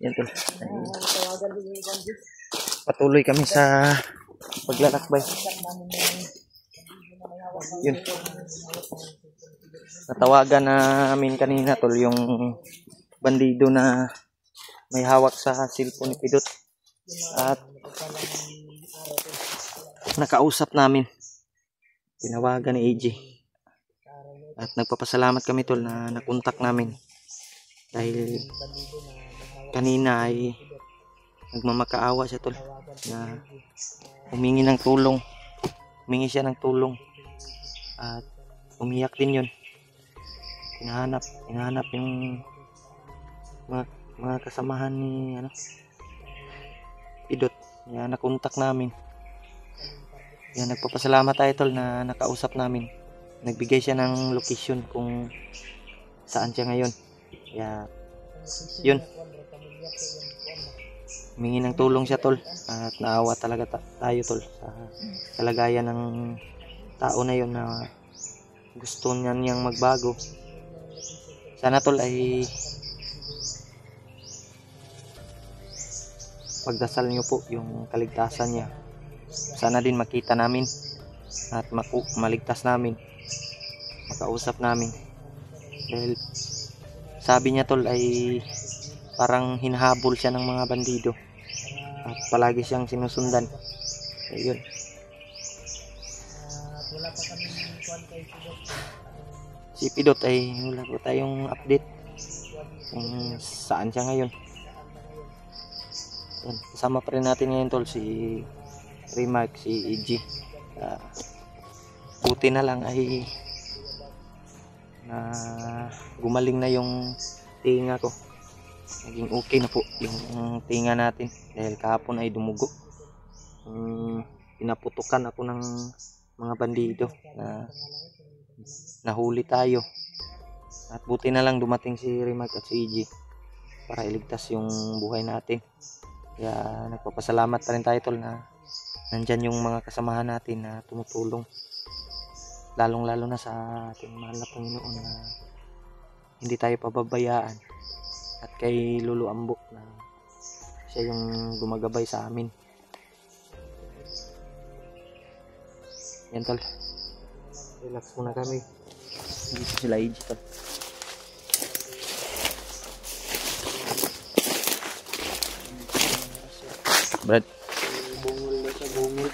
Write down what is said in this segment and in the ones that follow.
Yan tol. Patuloy kami sa paglalakbay. Yun. Natawagan namin kanina tol yung bandido na may hawak sa cellphone ni Pidot. At nakausap namin. Tinawagan ni AJ. At nagpapasalamat kami tol na nakontak namin. Dahil kanina ay nagmamakaawa siya tol na humingi ng tulong. Humingi siya ng tulong at umiyak din yun. Hinahanap yung mga kasamahan ni Pidot. Yan, nakontak namin. Yan, nagpapasalamat tayo tol na nakausap namin. Nagbigay siya ng location kung saan siya ngayon. Kaya yun, humingi ng tulong siya tol at naawa talaga tayo tol sa kalagayan ng tao na yun na gusto niyang magbago. Sana tol ay pagdasal niyo po yung kaligtasan niya. Sana din makita namin at maligtas namin, makausap namin. Dahil sabi niya tol ay parang hinahabol siya ng mga bandido at palagi siyang sinusundan. Ayun. Si Pidot ay wala po tayong update kung saan siya ngayon. Yan. Kasama pa rin natin ngayon tol si Remark, si EG. Buti na lang ay na gumaling na yung tinga ko. Naging okay na po yung tinga natin dahil kahapon ay dumugo. Pinaputukan ako ng mga bandido na nahuli tayo. At buti na lang dumating si Remark at si EG para iligtas yung buhay natin. Kaya nagpapasalamat pa rin tayo tol na nandyan yung mga kasamahan natin na tumutulong. Lalong-lalo na sa ating mahal na Panginoon na hindi tayo pababayaan. At kay Lolo Ambo na siya yung gumagabay sa amin. Yan tol. Relax muna kami. Dito sila AJ tol. Brad. Bungol na siya, bungol.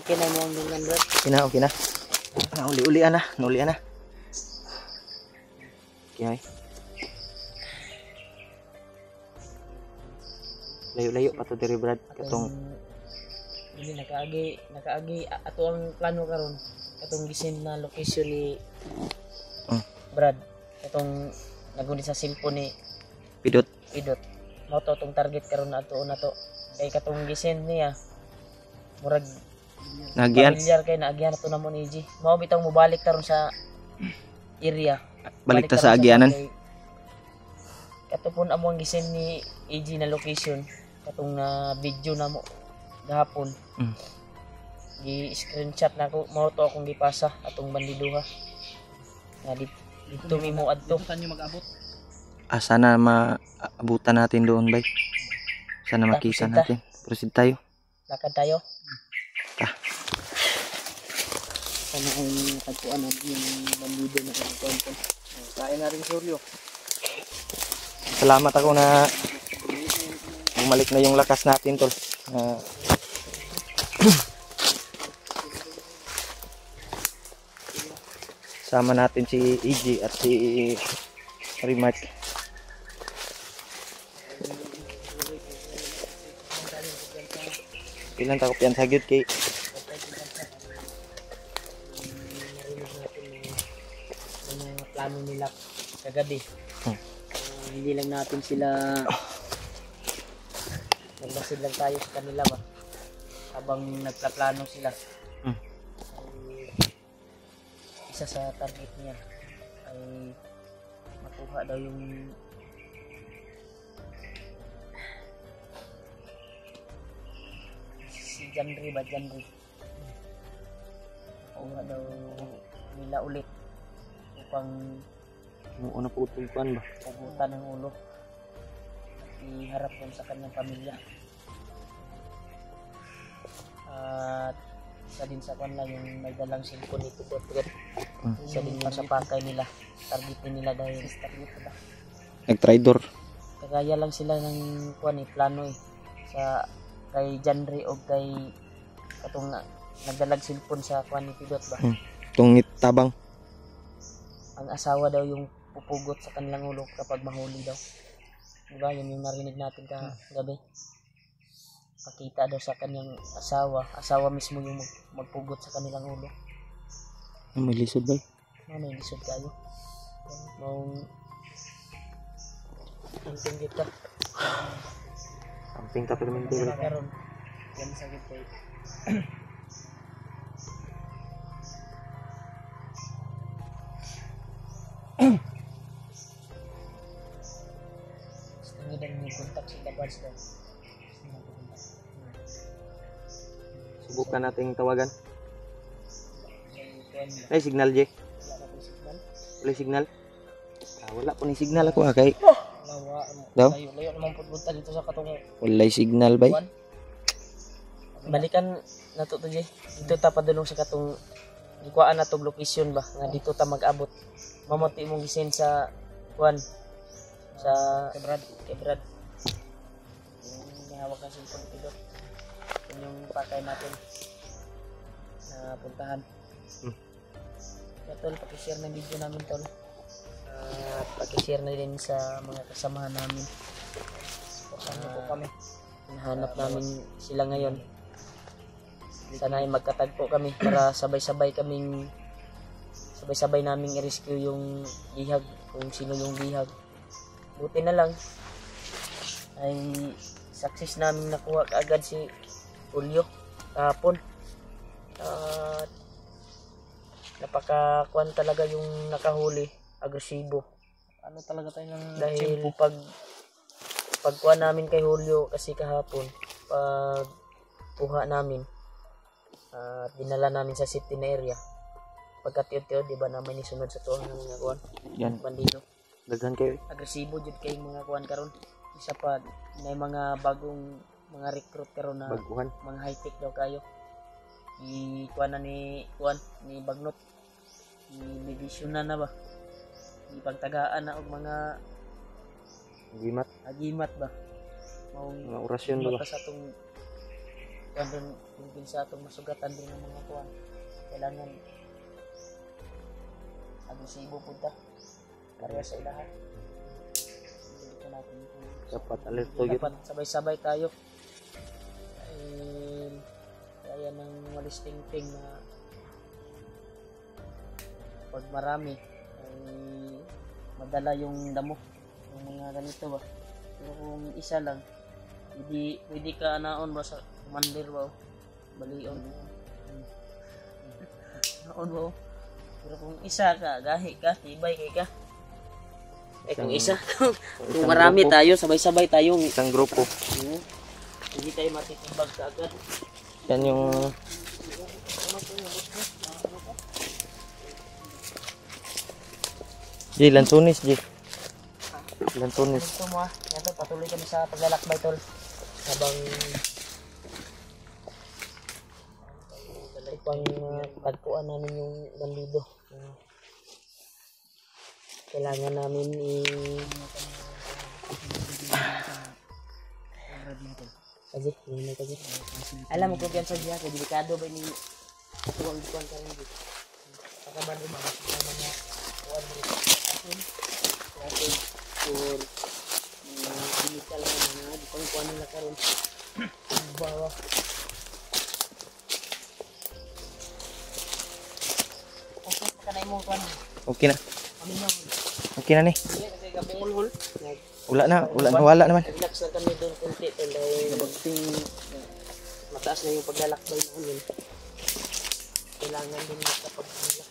Okay na mo ang dungan, Brad. Okay na. Uli-ulian na. Nulian na. Okay. Layo-layo pa to diri Brad. Katong hindi nakaagi ato ang plano karon. Katong gisin na location ni Brad. Katong naguni sa cellphone ni Pidot. Mo to tong target karon na to. Kay katong gisin niya murag Nagian. Familiar kay naagian to namon EG. Mao bitang mobalik karon sa area. Balik ta sa agianan. Katupon amo ang gisin ni EG na location katong na video na mo gahapon. Gi-screenshot na ko mao to akong gipasa atong bandiduha. Na dito mi mo adto. Saan niyo mag-abot? Sana maabutan natin doon, bay. Sana makita natin. Proceed tayo. Lakad tayo. Sana ay natagpuan natin yung bandido na kagkuhan ko. Kain na rin suryo. Salamat ako na bumalik na yung lakas natin tol. Sama natin si EG at si Remark. Ilan takop yan sa gid kay plano nila kagabi. Hmm. Hindi lang natin sila nagmasid lang tayo sa kanila ba habang nagplaplano sila. Hmm. Ay, isa sa target niya ay makuha daw yung si Janry ba, Janry makuha daw nila ulit upang Ano po tugpan ba? pugutan ng ulo at iharap yun sa kanyang pamilya. At isa din sa kwan lang yung may dalang cellphone nito Dot. Isa din pa sa pakay nila, target din nila dahil Nag-tridor. kagaya lang sila ng kwan plano sa kay Janry o kay katong nagdalag cellphone sa kwan ni Pidot ba. Tungit tabang. Ang asawa daw yung pupugot sa kanilang ulo kapag mahuli daw. Diba? Yun yung narinig natin kagabi. Pakita daw sa kanyang asawa mismo yung magpugot sa kanilang ulo. May lisod ba? May lisod kayo. Maong tingting kita. Samping ka permente. Karon. Yan sa kita. Hindi na may contact sa labas daw. Subukan nating tawagan. So, kuwan ba? Ay, signal, Jay. Wala na po signal. Wala signal. Wala po ni signal ako kay. Lawa. Daw? Layo naman po punta dito sa katong Wala signal ba? kuwan. Balikan na to Jay. Dito ta padulong sa katong ikuan na tong location ba nga dito ta mag-abot. Mamonti mong gisin sa kuan sa Kebrad. Yung hawak na cellphone ko doon. Yun yung pakay natin na puntahan. Kaya tol, pakishare ng video namin tol. At pakishare na din sa mga kasamahan namin. Kasama po kami. Hinahanap namin sila ngayon. Sana ay magkatagpo kami para sabay-sabay naming i-rescue yung bihag, kung sino yung bihag. Buti na lang ay success namin nakuha kaagad si Julio kahapon. At napakakuan talaga yung nakahuli, agresibo. Ano talaga tayo ng dahil pagkuha namin kay Julio kasi kahapon, pag kuha namin at dinala namin sa city na area. Pagkatiyo-tiyo, di ba naman isunod sa tuwang ng mga kuwan? Yan. Bandido. Daghan kayo. Agresibo jud kay mga kuwan karon. Isa pa may mga bagong mga recruit karon na Baguhan. mga high-tech daw kayo. Kuwan na ni Bagnot. Medisyon na ba? Ipagtagaan na og mga Gimat. agimat ba? Maong Mga orasyon ba? sa atong kuwan din sa atong masugatan din ng mga kuwan. Kailangan agresibo po ta. Pareha sa ilahan. Dito natin Dapat alerto yun. dapat sabay-sabay tayo. Kaya ng walis ting-ting na pag marami ay madala yung damo yung mga ganito ba. Pero kung isa lang pwede ka naon ba sa commander ba balion naon ba. Pero kung isa ka, gahi ka, tibay kay ka. Kung isa, kung marami grupo. tayo, sabay-sabay tayong Isang grupo. hindi tayo matitimbag kaagad. Yan yung Jay, lansunis, Jay. Lansunis. Ito mo yan tol, patuloy kami sa paglalakbay tol. Habang upang tagpuan namin yung bandido. Kailangan namin kasi hindi na kasi alam mo kung yan sa diya kay delikado ba ni tuwang kuan ka rin dito pagkaban mo mga kuan dito kasi for chemical na di pang kuan nila karon bawa okay ka na mo kuan Okay na. kami na Okay na ni. Kasi kapungulhol. Wala naman. Relax na kami doon kunti tol dahil mataas na yung paglalakbay namin. Kailangan din makapag-relax.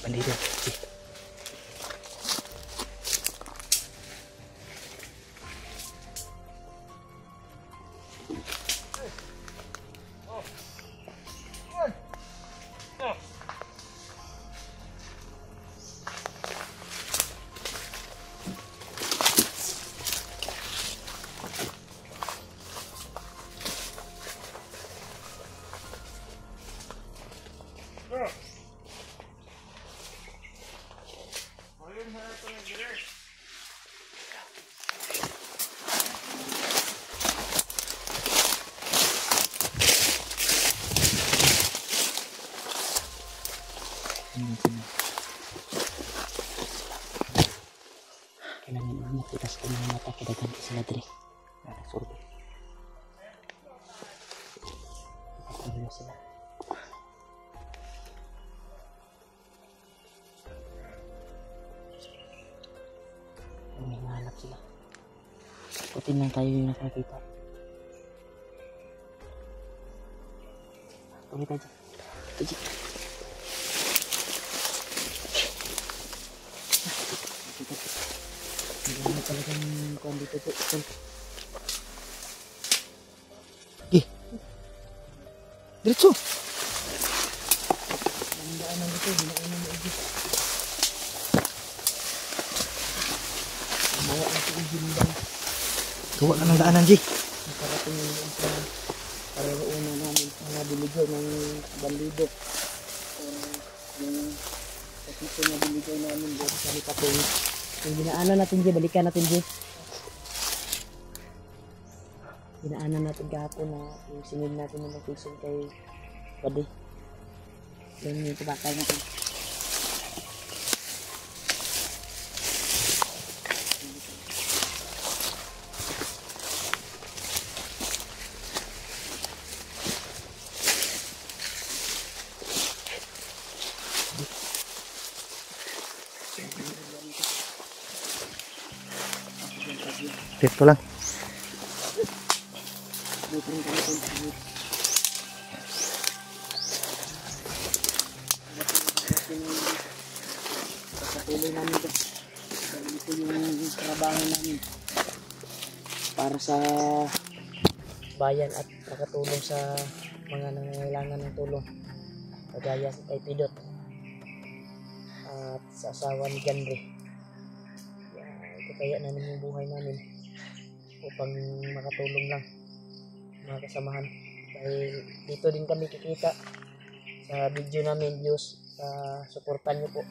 Bandido. Kailangan mo makita sa kanyang mata kadagan ka sila dre. Sorry. Patuloy sila. May mahanap sila. Putin lang tayo yung nakakita. Tuloy tayo dyan. Tuloy. Hindi na talagang kuhan dito po. Diretso. Nandaanan dito, dinaanan mo igit. Maya ang sigil ng daan. Gawa ka ng daanan, G. Nakarating yung doon sa pareroonan namin. Mga biligo ng bandido. Yung kasito na biligo namin doon sa Lipatong. Yung dinaanan natin dyan, balikan natin dyan. Dinaanan natin kahapon na yung sinil natin ng location kay Padi. Yan yung tubakal natin. Dito lang. Dito rin kami kung patuloy namin ito. Ito yung trabaho namin para sa bayan at nakatulong sa mga nangangailangan ng tulong kagaya sa kay Pidot at sa asawa ni Gandre. Ito kaya namin yung buhay namin upang makatulong lang mga kasamahan dahil dito din kami kikita sa video namin, views, suportan nyo po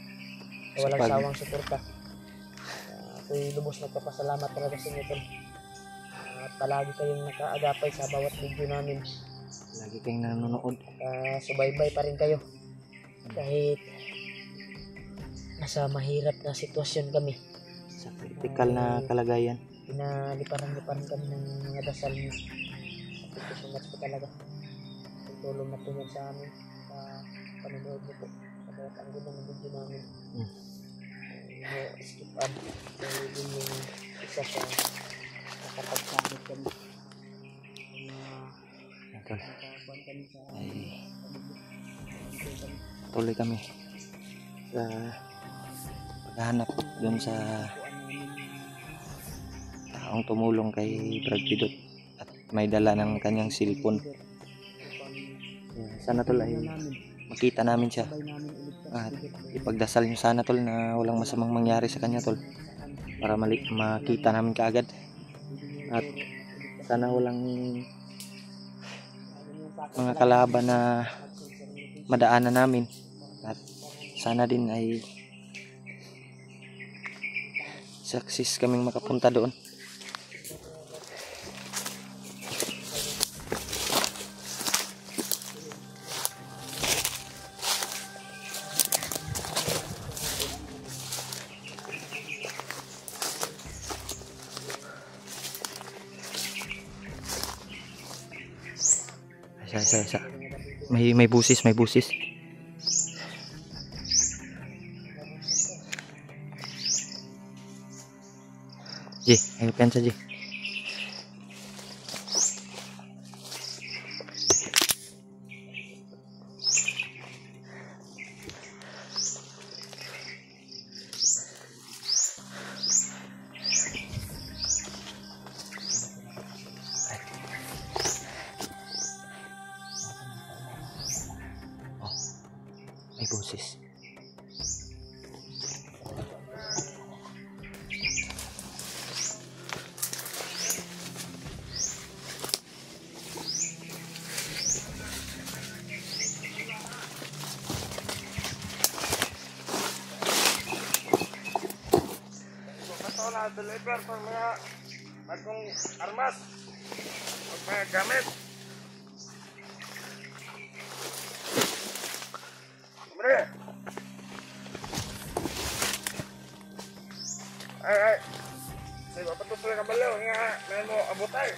sa walang sawang suporta. Ako'y lubos nagpapasalamat talaga sa inyo tol. At palagi kayong nakaagapay sa bawat video namin. Lagi kayong nanonood. Subaybay pa rin kayo kahit nasa mahirap na sitwasyon kami, Sa critical na kalagayan. pinaliparan kami ng mga dasal niyo. Thank you so much po talaga. Tulong na po yan sa amin sa panonood niyo po sa bawat anggulo ng video namin. Skip up dahil yun yung isa sa nakapagsamit kami Tol. nakakuhan kami sa Ay, tuloy kami sa paghahanap dun sa taong tumulong kay Brad Pidot at may dala ng kanyang cellphone. Sana tol ay makita namin siya at ipagdasal nyo sana tol na walang masamang mangyari sa kanya tol para makita namin kaagad at sana walang mga kalaban na madaanan namin at sana din ay success kaming makapunta doon. Isa. May busis, may busis. Ji, ayo pensa Ji. May boses. Ito na deliver pang mga bagong armas at mga gamit. Kumari! Ay! Sige, papatutuloy ka balaw nga may mo abotay.